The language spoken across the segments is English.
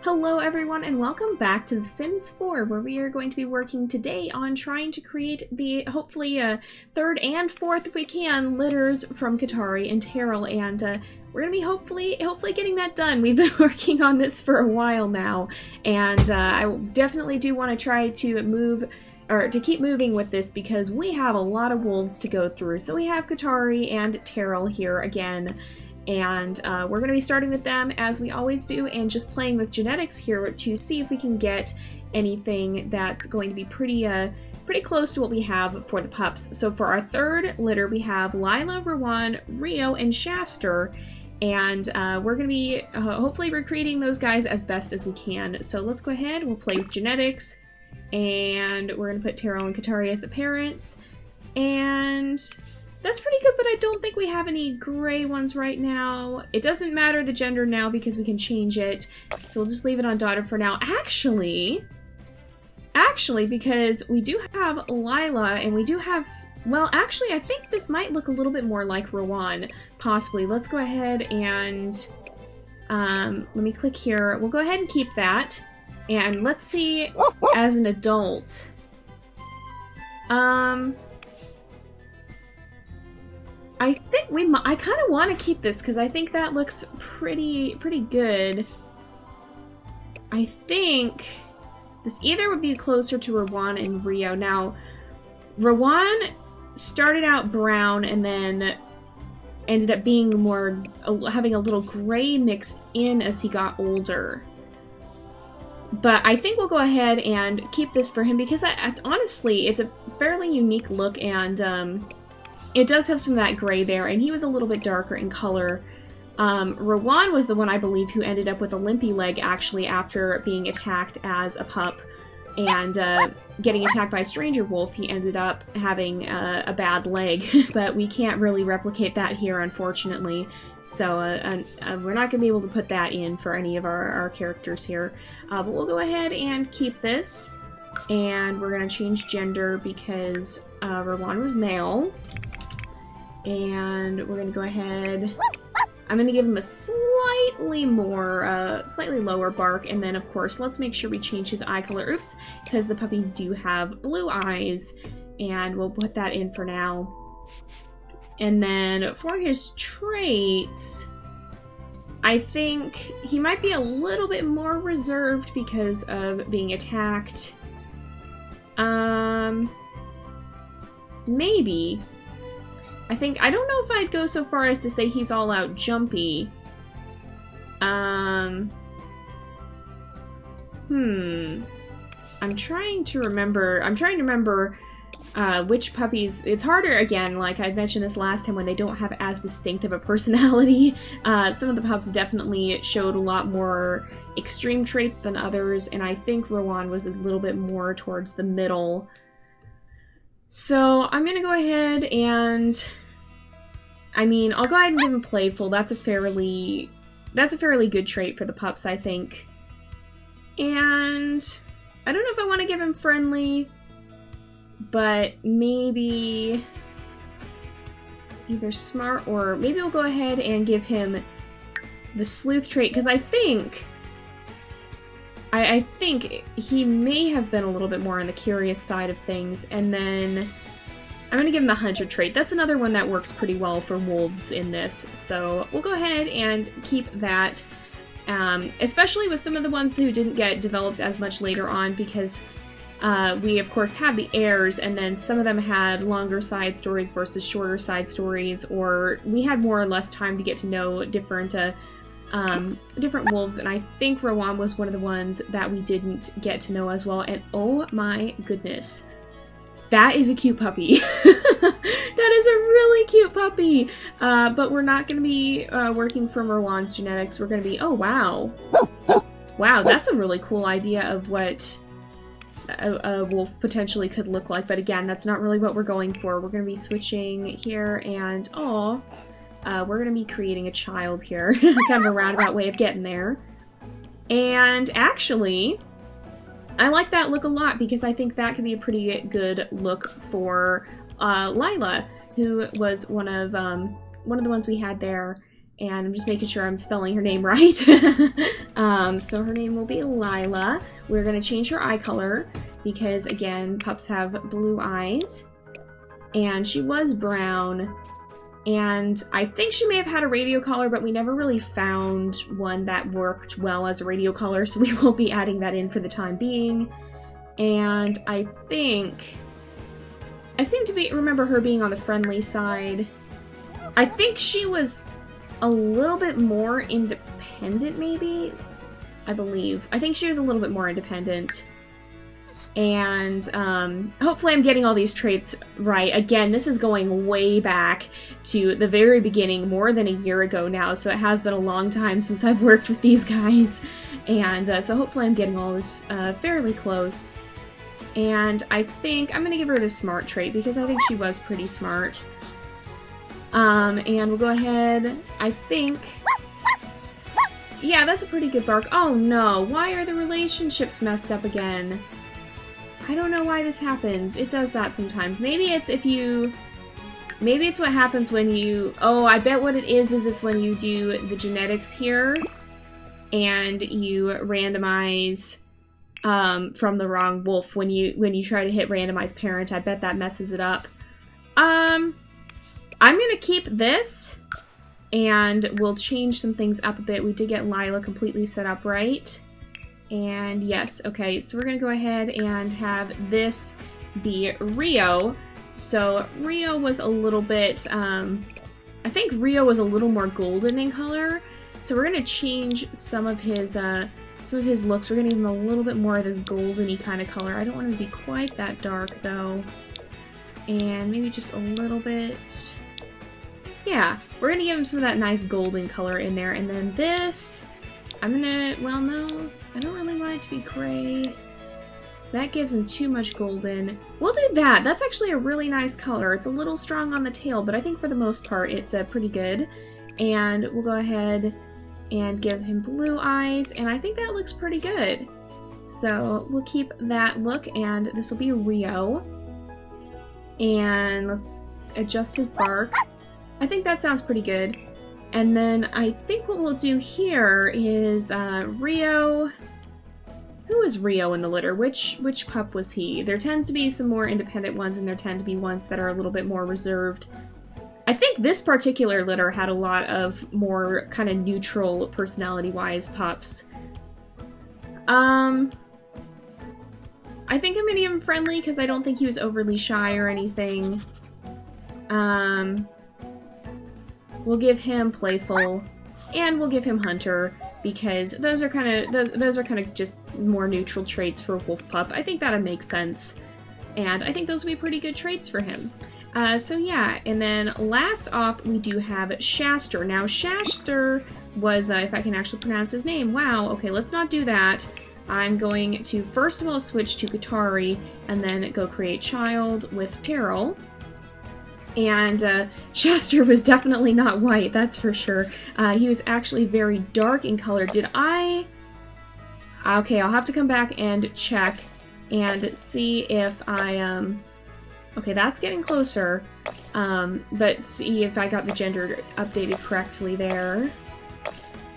Hello everyone and welcome back to The Sims 4, where we are going to be working today on trying to create the, hopefully, third and fourth, if we can, litters from Katari and Tarrell, and we're going to be hopefully getting that done. We've been working on this for a while now, and I definitely do want to try to keep moving with this because we have a lot of wolves to go through. So we have Katari and Tarrell here again. And we're going to be starting with them as we always do and just playing with genetics here to see if we can get anything that's going to be pretty close to what we have for the pups. So for our third litter we have Lyla, Rwan, Rio, and Shaster, and we're going to be hopefully recreating those guys as best as we can. So let's go ahead, we'll play with genetics, and we're going to put Tarrell and Katari as the parents, and that's pretty good, but I don't think we have any gray ones right now. It doesn't matter the gender now because we can change it, so we'll just leave it undotted for now. Actually, because we do have Lyla, and we do have, well, actually, I think this might look a little bit more like Rwan, possibly. Let's go ahead and, let me click here. We'll go ahead and keep that, and let's see as an adult. I think I kind of want to keep this because I think that looks pretty good. I think this either would be closer to Rwan and Rio. Now, Rwan started out brown and then ended up being more, having a little gray mixed in as he got older. But I think we'll go ahead and keep this for him because honestly, it's a fairly unique look, and it does have some of that gray there, and he was a little bit darker in color. Rwan was the one, I believe, who ended up with a limpy leg, actually, after being attacked as a pup and getting attacked by a stranger wolf. He ended up having a bad leg, but we can't really replicate that here, unfortunately. So we're not going to be able to put that in for any of our characters here. But we'll go ahead and keep this, and we're going to change gender because Rwan was male. And we're going to go ahead, I'm going to give him a slightly lower bark, and then of course let's make sure we change his eye color, oops, because the puppies do have blue eyes, and we'll put that in for now. And then for his traits, I think he might be a little bit more reserved because of being attacked. Maybe. I don't know if I'd go so far as to say he's all out jumpy. I'm trying to remember which puppies. It's harder, again, like I mentioned this last time, when they don't have as distinct of a personality. Some of the pups definitely showed a lot more extreme traits than others, and I think Rwan was a little bit more towards the middle. So I'm gonna go ahead and, I'll go ahead and give him playful. That's a fairly good trait for the pups, I think. And I don't know if I want to give him friendly, but maybe either smart, or maybe we'll go ahead and give him the sleuth trait, because I think he may have been a little bit more on the curious side of things, and then I'm going to give him the hunter trait. That's another one that works pretty well for wolves in this, so we'll go ahead and keep that, especially with some of the ones who didn't get developed as much later on, because we of course had the heirs, and then some of them had longer side stories versus shorter side stories, or we had more or less time to get to know different wolves, and I think Rwan was one of the ones that we didn't get to know as well, and oh my goodness, that is a cute puppy. That is a really cute puppy, but we're not going to be working from Rwan's genetics. We're going to be, oh wow, that's a really cool idea of what a wolf potentially could look like, but again, that's not really what we're going for. We're going to be switching here, and we're going to be creating a child here. Kind of a roundabout way of getting there. And actually, I like that look a lot because I think that could be a pretty good look for Lyla, who was one of the ones we had there. And I'm just making sure I'm spelling her name right. So her name will be Lyla. We're going to change her eye color because, again, pups have blue eyes. And she was brown. And I think she may have had a radio collar, but we never really found one that worked well as a radio collar, so we will be adding that in for the time being. And I seem to remember her being on the friendly side. I think she was a little bit more independent, maybe? I believe. I think she was a little bit more independent. And hopefully I'm getting all these traits right. Again, this is going way back to the very beginning, more than a year ago now, so it has been a long time since I've worked with these guys. And so hopefully I'm getting all this fairly close. And I think I'm going to give her the smart trait because I think she was pretty smart. And we'll go ahead, I think... Yeah, that's a pretty good bark. Oh no, why are the relationships messed up again? I don't know why this happens. It does that sometimes. Maybe it's maybe it's what happens when you... Oh, I bet what it is it's when you do the genetics here and you randomize from the wrong wolf when you try to hit randomize parent. I bet that messes it up. I'm gonna keep this and we'll change some things up a bit. We did get Lyla completely set up right. And yes, okay, so we're gonna go ahead and have this be Rio. So Rio was a little bit, I think Rio was a little more golden in color. So we're gonna change some of his looks. We're gonna give him a little bit more of this golden-y kind of color. I don't want him to be quite that dark though. And maybe just a little bit. Yeah, we're gonna give him some of that nice golden color in there. And then this, well, no, I don't really want it to be gray. That gives him too much golden. We'll do that. That's actually a really nice color. It's a little strong on the tail, but I think for the most part it's pretty good. And we'll go ahead and give him blue eyes, and I think that looks pretty good. So we'll keep that look, and this will be Rio. And let's adjust his bark. I think that sounds pretty good. And then I think what we'll do here is Rio. Who is Rio in the litter? Which pup was he? There tends to be some more independent ones, and there tend to be ones that are a little bit more reserved. I think this particular litter had a lot of more kind of neutral personality-wise pups. I think I'm gonna give him friendly because I don't think he was overly shy or anything. We'll give him playful, and we'll give him hunter because those are kind of just more neutral traits for a wolf pup. I think that'll make sense, and I think those will be pretty good traits for him. So yeah, and then last off we do have Shaster. Now Shaster was, if I can actually pronounce his name, wow, okay, let's not do that. I'm going to first of all switch to Katari and then go create child with Tarrell. And Shaster was definitely not white, that's for sure. He was actually very dark in color. Okay, I'll have to come back and check and see if I, okay, that's getting closer, but see if I got the gender updated correctly there.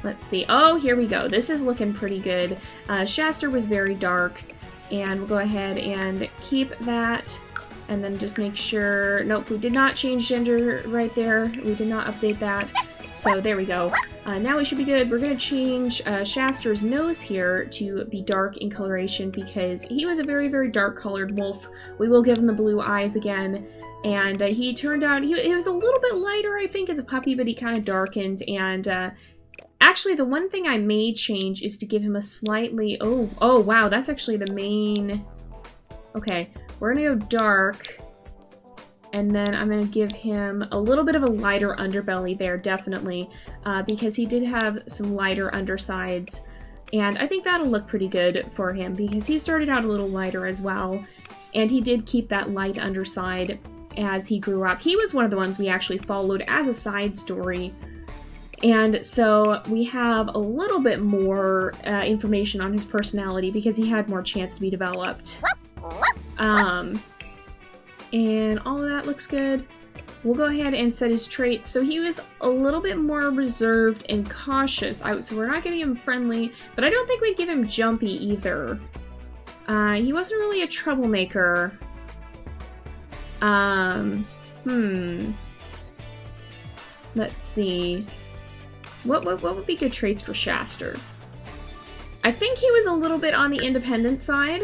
Let's see. Oh, here we go. This is looking pretty good. Shaster was very dark, and we'll go ahead and keep that. And then just make sure... Nope, we did not change gender right there. We did not update that. So there we go. Now we should be good. We're going to change Shaster's nose here to be dark in coloration because he was a very, very dark colored wolf. We will give him the blue eyes again. And he turned out... He was a little bit lighter, I think, as a puppy, but he kind of darkened. And actually, the one thing I may change is to give him a slightly... Oh, wow, that's actually the main... Okay. We're gonna go dark, and then I'm gonna give him a little bit of a lighter underbelly there, definitely, because he did have some lighter undersides, and I think that'll look pretty good for him, because he started out a little lighter as well, and he did keep that light underside as he grew up. He was one of the ones we actually followed as a side story, and so we have a little bit more information on his personality because he had more chance to be developed. And all of that looks good. we'll go ahead and set his traits. So he was a little bit more reserved and cautious. So we're not gonna give him friendly, but I don't think we'd give him jumpy either. He wasn't really a troublemaker. Let's see. What would be good traits for Shaster? I think he was a little bit on the independent side.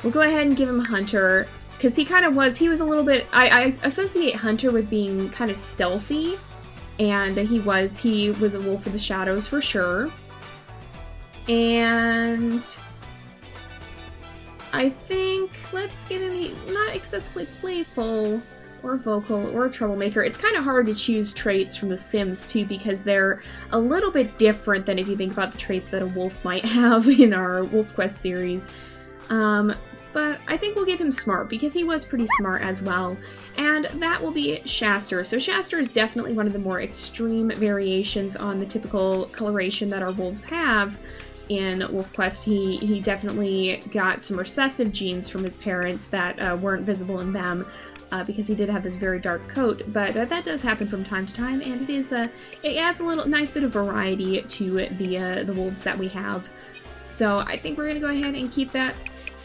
We'll go ahead and give him Hunter, because he kind of was, he was a little bit, I associate Hunter with being kind of stealthy, and he was a wolf of the shadows for sure. And I think, let's give him, not excessively playful, or vocal, or a troublemaker. It's kind of hard to choose traits from The Sims, too, because they're a little bit different than if you think about the traits that a wolf might have in our Wolfquest series. But I think we'll give him smart, because he was pretty smart as well. And that will be Shaster. So Shaster is definitely one of the more extreme variations on the typical coloration that our wolves have in Wolfquest. He definitely got some recessive genes from his parents that weren't visible in them. Because he did have this very dark coat, but that does happen from time to time, and it is it adds a little nice bit of variety to the wolves that we have. So I think we're gonna go ahead and keep that.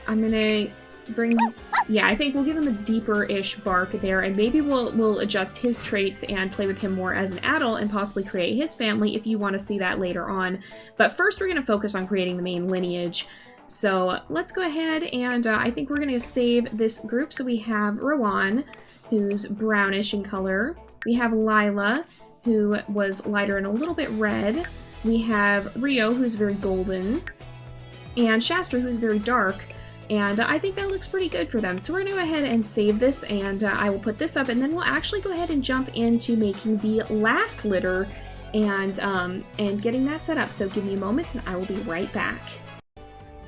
I'm gonna bring his, yeah, I think we'll give him a deeper-ish bark there, and maybe we'll adjust his traits and play with him more as an adult and possibly create his family if you want to see that later on. But first we're gonna focus on creating the main lineage. So let's go ahead and I think we're going to save this group. So we have Rwan, who's brownish in color. We have Lyla, who was lighter and a little bit red. We have Rio, who's very golden. And Shastra, who's very dark. And I think that looks pretty good for them. So we're going to go ahead and save this, and I will put this up, and then we'll actually go ahead and jump into making the last litter and getting that set up. So give me a moment, and I will be right back.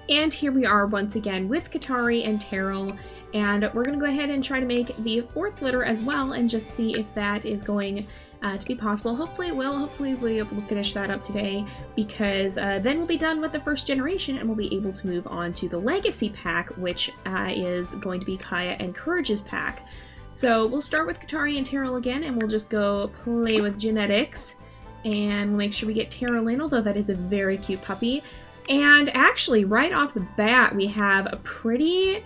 And here we are once again with Katari and Tarrell, and we're going to go ahead and try to make the fourth litter as well and just see if that is going to be possible. Hopefully it will. Hopefully we'll be able to finish that up today, because then we'll be done with the first generation and we'll be able to move on to the Legacy pack, which is going to be Kaya and Courage's pack. So we'll start with Katari and Tarrell again, and we'll just go play with genetics, and we'll make sure we get Tarrell in, although that is a very cute puppy. And actually, right off the bat, we have a pretty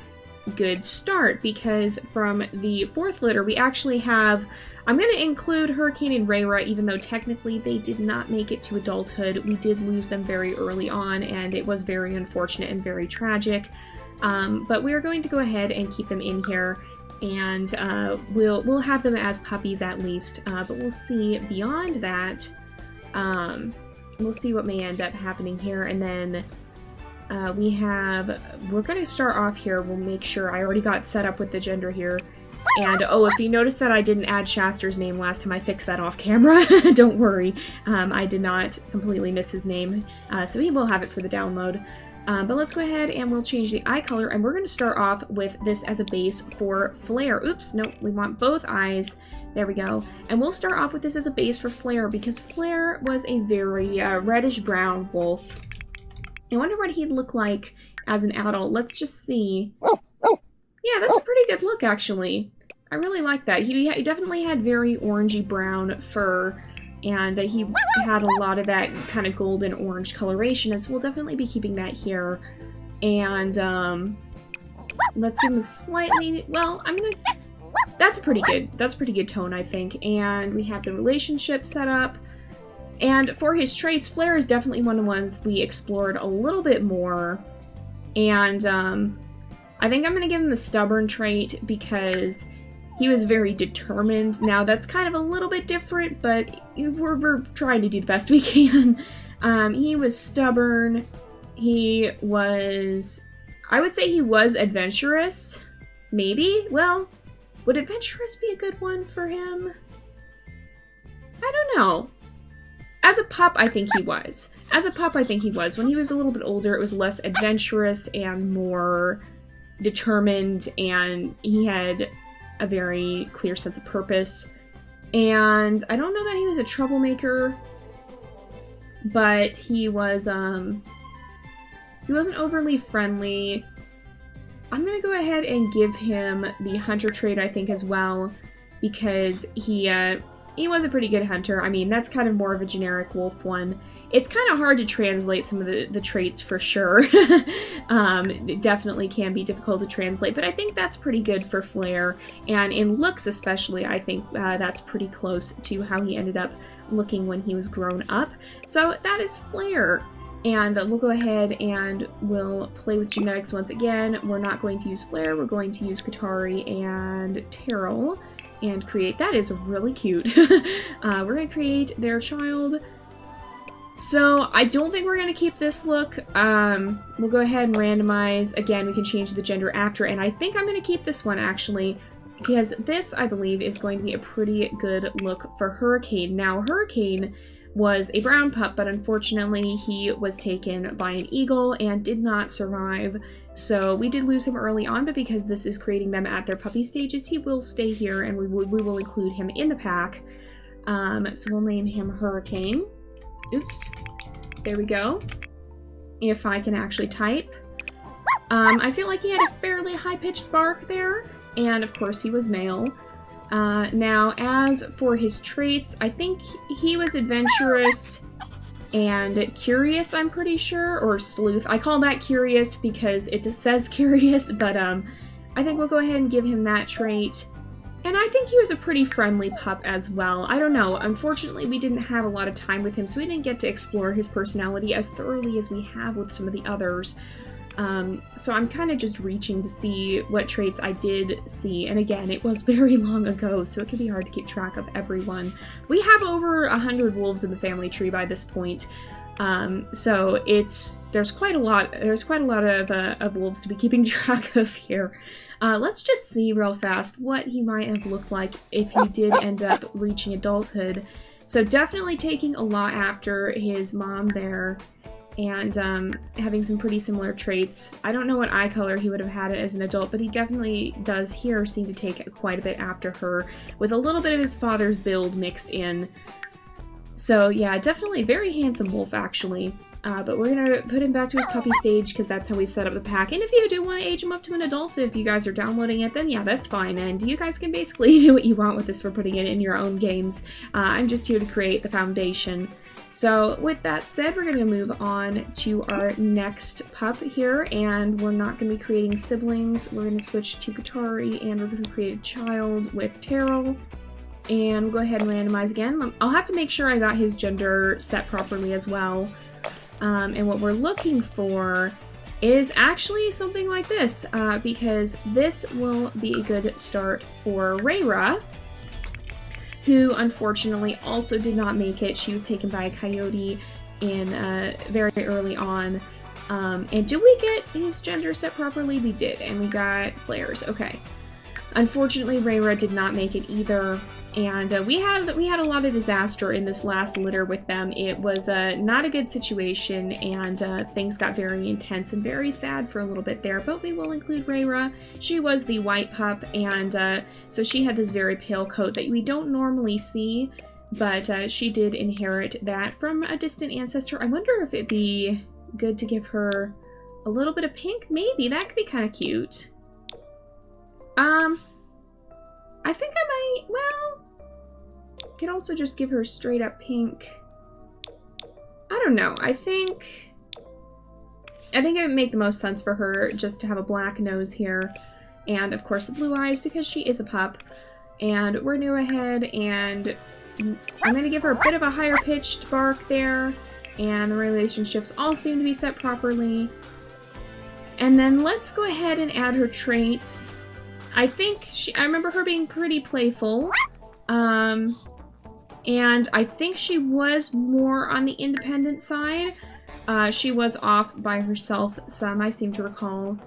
good start, because from the fourth litter, we actually have, I'm going to include Hurricane and Rayra, even though technically they did not make it to adulthood. We did lose them very early on, and it was very unfortunate and very tragic. But we are going to go ahead and keep them in here, and we'll have them as puppies at least, but we'll see beyond that. We'll see what may end up happening here, and then we're going to start off here. We'll make sure I already got set up with the gender here. And, oh, if you notice that I didn't add Shaster's name last time, I fixed that off camera. Don't worry. I did not completely miss his name, so he will have it for the download. But let's go ahead and we'll change the eye color, and we're going to start off with this as a base for Flare. Oops, nope, we want both eyes. There we go. And we'll start off with this as a base for Flare, because Flare was a very reddish-brown wolf. I wonder what he'd look like as an adult. Let's just see. Yeah, that's a pretty good look, actually. I really like that. He definitely had very orangey-brown fur, and he had a lot of that kind of golden orange coloration, and so we'll definitely be keeping that here. And let's give him a slightly, well, that's a pretty good tone, I think. And we have the relationship set up. And for his traits, Flare is definitely one of the ones we explored a little bit more. And I think I'm going to give him the stubborn trait, because he was very determined. Now, that's kind of a little bit different, but we're trying to do the best we can. He was stubborn. He was, I would say he was adventurous. Maybe? Well, would adventurous be a good one for him? I don't know. As a pup, I think he was. When he was a little bit older, it was less adventurous and more determined, and he had a very clear sense of purpose. And I don't know that he was a troublemaker, but he was, he wasn't overly friendly. I'm gonna go ahead and give him the hunter trait, I think, as well, because he was a pretty good hunter. I mean, that's kind of more of a generic wolf one. It's kind of hard to translate some of the traits for sure. It definitely can be difficult to translate, but I think that's pretty good for Flair. And in looks especially, I think that's pretty close to how he ended up looking when he was grown up. So that is Flair. And we'll go ahead and we'll play with genetics once again. We're not going to use Flair, we're going to use Katari and Tarrell and create. That is really cute. We're going to create their child. So I don't think we're going to keep this look. We'll go ahead and randomize. Again, we can change the gender after, and I think I'm going to keep this one actually, because this, I believe, is going to be a pretty good look for Hurricane. Now, Hurricane was a brown pup, but unfortunately he was taken by an eagle and did not survive. So we did lose him early on, but because this is creating them at their puppy stages, he will stay here and we will include him in the pack. So we'll name him Hurricane. Oops, there we go. If I can actually type. I feel like he had a fairly high-pitched bark there, and of course he was male. Now, as for his traits, I think he was adventurous and curious, I'm pretty sure, or sleuth. I call that curious because it just says curious, but I think we'll go ahead and give him that trait. And I think he was a pretty friendly pup as well. I don't know, unfortunately we didn't have a lot of time with him, so we didn't get to explore his personality as thoroughly as we have with some of the others. So I'm kind of just reaching to see what traits I did see, and again, it was very long ago, so it can be hard to keep track of everyone. We have over 100 wolves in the family tree by this point, so there's quite a lot of wolves to be keeping track of here. Let's just see real fast what he might have looked like if he did end up reaching adulthood. So definitely taking a lot after his mom there, and having some pretty similar traits. I don't know what eye color he would have had as an adult, but he definitely does here seem to take quite a bit after her, with a little bit of his father's build mixed in. So yeah, definitely a very handsome wolf actually. But we're gonna put him back to his puppy stage because that's how we set up the pack. And if you do want to age him up to an adult, if you guys are downloading it, then yeah, that's fine. And you guys can basically do what you want with this for putting it in your own games. I'm just here to create the foundation. So with that said, we're going to move on to our next pup here, and we're not going to be creating siblings. We're going to switch to Katari, and we're going to create a child with Tarrell. And we'll go ahead and randomize again. I'll have to make sure I got his gender set properly as well. And what we're looking for is actually something like this, because this will be a good start for Rayra, who unfortunately also did not make it. She was taken by a coyote in very early on. And did we get his gender set properly? We did, and we got flares. Okay. Unfortunately, Rayra did not make it either, and we had a lot of disaster in this last litter with them. It was not a good situation, and things got very intense and very sad for a little bit there, but we will include Rayra. She was the white pup, and so she had this very pale coat that we don't normally see, but she did inherit that from a distant ancestor. I wonder if it'd be good to give her a little bit of pink? Maybe. That could be kind of cute. I think I might, well, could also just give her straight up pink. I don't know. I think it would make the most sense for her just to have a black nose here. And of course the blue eyes because she is a pup. And we're going to go ahead and I'm going to give her a bit of a higher pitched bark there. And the relationships all seem to be set properly. And then let's go ahead and add her traits. I think I remember her being pretty playful, and I think she was more on the independent side. She was off by herself some, I seem to recall,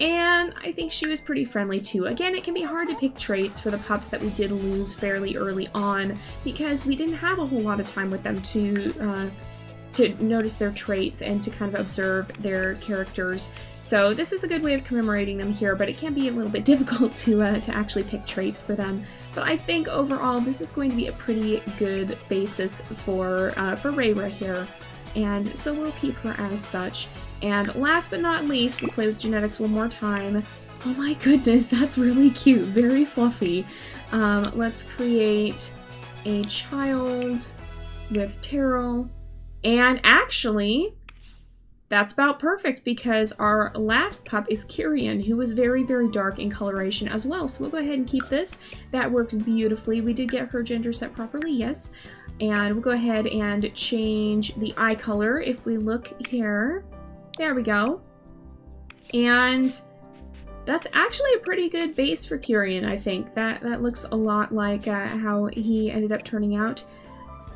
and I think she was pretty friendly too. Again, it can be hard to pick traits for the pups that we did lose fairly early on, because we didn't have a whole lot of time with them to notice their traits and to kind of observe their characters. So this is a good way of commemorating them here, but it can be a little bit difficult to actually pick traits for them. But I think overall this is going to be a pretty good basis for Rayra here, and so we'll keep her as such. And last but not least, we play with genetics one more time. Oh my goodness, that's really cute. Very fluffy. Let's create a child with Tarrell. And actually, that's about perfect because our last pup is Kyrian, who was very, very dark in coloration as well. So we'll go ahead and keep this. That works beautifully. We did get her gender set properly, yes. And we'll go ahead and change the eye color if we look here. There we go. And that's actually a pretty good base for Kyrian, I think. That looks a lot like how he ended up turning out.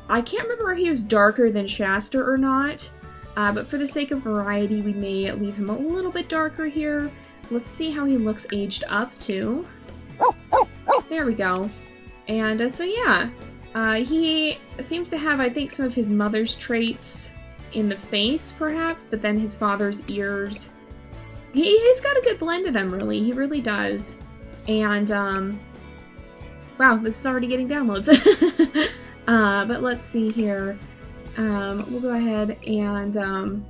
I can't remember if he was darker than Shasta or not, but for the sake of variety, we may leave him a little bit darker here. Let's see how he looks aged up, too. There we go. And so, yeah, he seems to have, I think, some of his mother's traits in the face, perhaps, but then his father's ears. He's got a good blend of them, really. He really does. And, wow, this is already getting downloads. But let's see here. We'll go ahead and,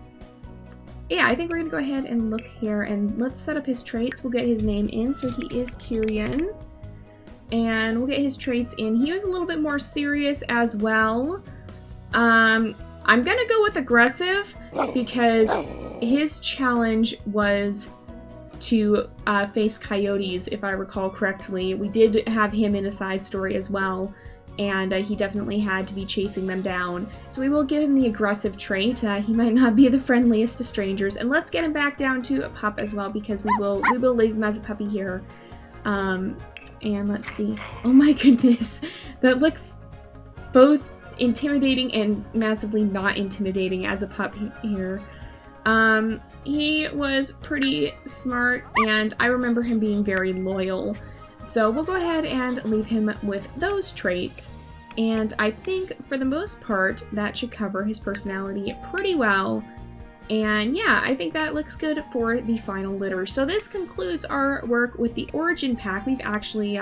yeah, I think we're gonna go ahead and look here and let's set up his traits. We'll get his name in, so he is Kyrian. And we'll get his traits in. He was a little bit more serious as well. I'm gonna go with aggressive because his challenge was to face coyotes, if I recall correctly. We did have him in a side story as well, and he definitely had to be chasing them down. So we will give him the aggressive trait. He might not be the friendliest to strangers. And let's get him back down to a pup as well, because we will leave him as a puppy here. And let's see. Oh my goodness. That looks both intimidating and massively not intimidating as a pup here. He was pretty smart, and I remember him being very loyal. So we'll go ahead and leave him with those traits. And I think, for the most part, that should cover his personality pretty well. And yeah, I think that looks good for the final litter. So this concludes our work with the Origin Pack. We've actually,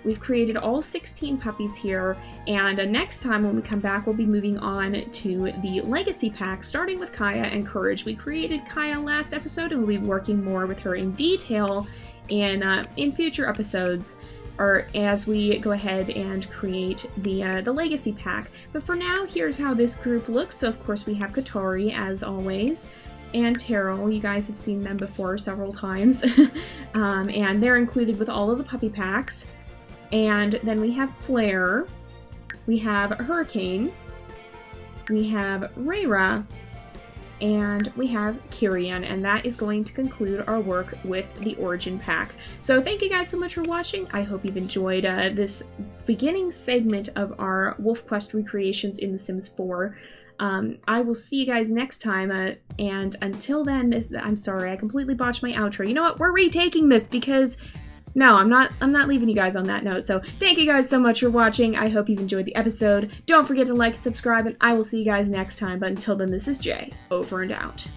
we've created all 16 puppies here. And next time when we come back, we'll be moving on to the Legacy Pack, starting with Kaya and Courage. We created Kaya last episode, and we'll be working more with her in detail in future episodes, or as we go ahead and create the Legacy Pack. But for now, here's how this group looks. So of course we have Katari, as always, and Tarrell. You guys have seen them before several times. And they're included with all of the puppy packs. And then we have Flare, we have Hurricane, we have Rayra, and we have Kyrian, and that is going to conclude our work with the Origin Pack. So thank you guys so much for watching. I hope you've enjoyed this beginning segment of our Wolfquest recreations in The Sims 4. I will see you guys next time, and until then, I'm sorry, I completely botched my outro. You know what? We're retaking this because... No, I'm not leaving you guys on that note. So thank you guys so much for watching. I hope you've enjoyed the episode. Don't forget to like and subscribe, and I will see you guys next time. But until then, this is Jay, over and out.